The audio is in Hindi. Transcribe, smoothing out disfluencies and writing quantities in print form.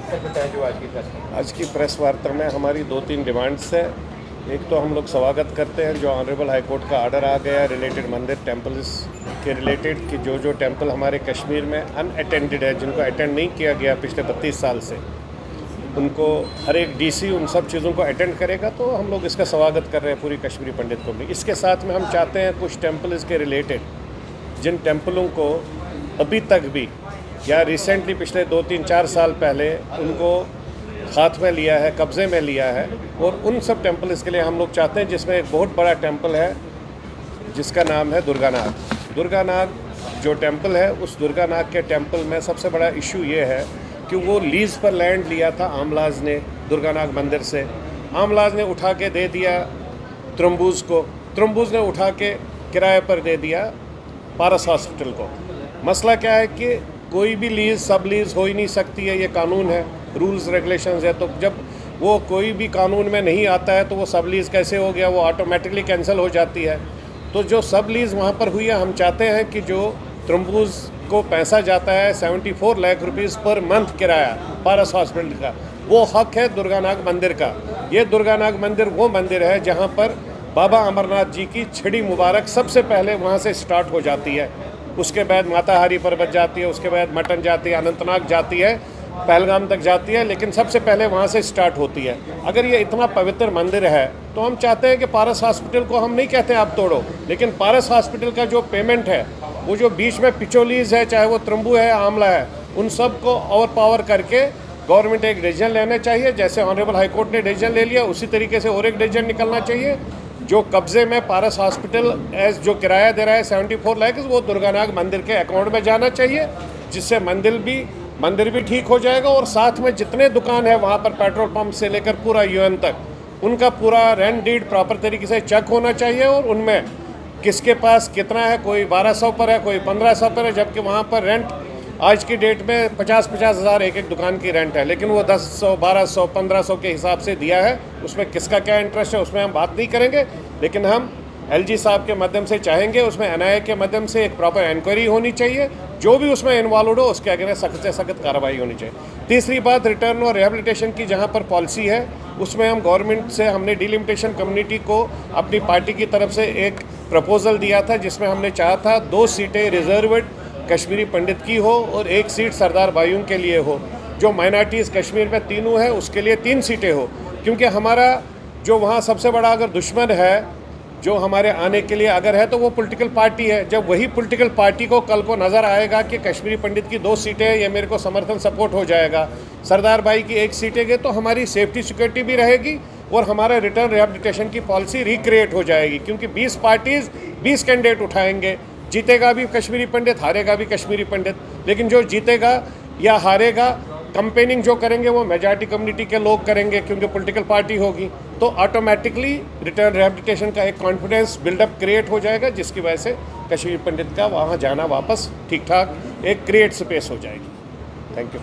सर बताएं जो आज की प्रेस वार्ता में हमारी 2-3 डिमांड्स है। एक तो हम लोग स्वागत करते हैं जो ऑनरेबल हाई कोर्ट का ऑर्डर आ गया रिलेटेड मंदिर टेम्पल्स के रिलेटेड कि जो टेम्पल हमारे कश्मीर में अनअटेंडेड है, जिनको अटेंड नहीं किया गया पिछले 32 साल से, उनको हर एक डीसी उन सब चीज़ों को अटेंड करेगा। तो हम लोग इसका स्वागत कर रहे हैं पूरी कश्मीरी पंडित कम्युनिटी। इसके साथ में हम चाहते हैं कुछ टेम्पल्स के रिलेटेड जिन टेम्पलों को अभी तक भी या रिसेंटली पिछले 2-3-4 साल पहले उनको हाथ में लिया है, कब्ज़े में लिया है, और उन सब टेम्पल्स के लिए हम लोग चाहते हैं, जिसमें एक बहुत बड़ा टेम्पल है जिसका नाम है दुर्गानाग। दुर्गानाग जो टेम्पल है, उस दुर्गानाग के टेम्पल में सबसे बड़ा इशू ये है कि वो लीज़ पर लैंड लिया था आमलाज ने दुर्गानाग मंदिर से। आमलाज ने उठा के दे दिया त्रम्बूज को, त्रम्बूज ने उठा के किराए पर दे दिया पारस हॉस्पिटल को। मसला क्या है कि कोई भी लीज़ सब लीज़ हो ही नहीं सकती है, ये कानून है, रूल्स रेगुलेशंस है। तो जब वो कोई भी कानून में नहीं आता है तो वो सब लीज़ कैसे हो गया, वो ऑटोमेटिकली कैंसिल हो जाती है। तो जो सब लीज़ वहाँ पर हुई है, हम चाहते हैं कि जो त्रम्बूज को पैसा जाता है 74 लाख रुपीज़ पर मंथ किराया पारस हॉस्पिटल का, वो हक है दुर्गानाग मंदिर का। ये दुर्गानाग मंदिर वो मंदिर है जहाँ पर बाबा अमरनाथ जी की छड़ी मुबारक सबसे पहले वहाँ से स्टार्ट हो जाती है। उसके बाद माताहारी पर्वत जाती है, उसके बाद मटन जाती है, अनंतनाग जाती है, पहलगाम तक जाती है, लेकिन सबसे पहले वहाँ से स्टार्ट होती है। अगर ये इतना पवित्र मंदिर है तो हम चाहते हैं कि पारस हॉस्पिटल को, हम नहीं कहते आप तोड़ो, लेकिन पारस हॉस्पिटल का जो पेमेंट है, वो जो बीच में पिचोलीज है, चाहे वो त्रम्बू है, आमला है, उन सब को ओवर पावर करके गवर्नमेंट एक डिसीजन लेना चाहिए। जैसे ऑनरेबल हाई कोर्ट ने डिसीजन ले लिया, उसी तरीके से और एक डिसीजन निकलना चाहिए। जो कब्जे में पारस हॉस्पिटल एज जो किराया दे रहा है 74 लाख, वो दुर्गानाग मंदिर के अकाउंट में जाना चाहिए, जिससे मंदिर भी ठीक हो जाएगा। और साथ में जितने दुकान है वहाँ पर, पेट्रोल पंप से लेकर पूरा यूएन तक, उनका पूरा रेंट डीड प्रॉपर तरीके से चेक होना चाहिए, और उनमें किसके पास कितना है, कोई 1200 पर है, कोई 1500 पर है, जबकि वहाँ पर रेंट आज की डेट में 50-50 हज़ार एक दुकान की रेंट है, लेकिन वो 1000, 1200, 1500 के हिसाब से दिया है। उसमें किसका क्या इंटरेस्ट है उसमें हम बात नहीं करेंगे, लेकिन हम एलजी साहब के माध्यम से चाहेंगे उसमें एनआईए के माध्यम से एक प्रॉपर इंक्वायरी होनी चाहिए, जो भी उसमें इन्वॉल्व हो उसके अगेंस्ट सख्त से सख्त कार्रवाई होनी चाहिए। तीसरी बात, रिटर्न और रिहेबिलिटेशन की जहाँ पर पॉलिसी है, उसमें हम गवर्नमेंट से, हमने डिलिमिटेशन कम्युनिटी को अपनी पार्टी की तरफ से एक प्रपोजल दिया था, जिसमें हमने चाहा था 2 सीटें रिजर्वड कश्मीरी पंडित की हो और 1 सीट सरदार भाइयों के लिए हो। जो माइनॉरिटीज़ कश्मीर में तीनों है उसके लिए 3 सीटें हो, क्योंकि हमारा जो वहाँ सबसे बड़ा अगर दुश्मन है जो हमारे आने के लिए अगर है तो वो पॉलिटिकल पार्टी है। जब वही पॉलिटिकल पार्टी को कल को नज़र आएगा कि कश्मीरी पंडित की 2 सीटें हैं, ये मेरे को समर्थन सपोर्ट हो जाएगा, सरदार भाई की 1 सीटें गए, तो हमारी सेफ्टी सिक्योरिटी भी रहेगी और हमारा रिटर्न रिहेबिलिटेशन की पॉलिसी रिक्रिएट हो जाएगी। क्योंकि 20 पार्टीज़ 20 कैंडिडेट उठाएंगे, जीतेगा भी कश्मीरी पंडित, हारेगा भी कश्मीरी पंडित, लेकिन जो जीतेगा या हारेगा, कंपेनिंग जो करेंगे वो मेजॉरिटी कम्युनिटी के लोग करेंगे, क्योंकि पॉलिटिकल पार्टी होगी। तो ऑटोमेटिकली रिटर्न रिहेबिलिटेशन का एक कॉन्फिडेंस बिल्डअप क्रिएट हो जाएगा, जिसकी वजह से कश्मीरी पंडित का वहाँ जाना वापस ठीक ठाक एक क्रिएट स्पेस हो जाएगी। Thank you.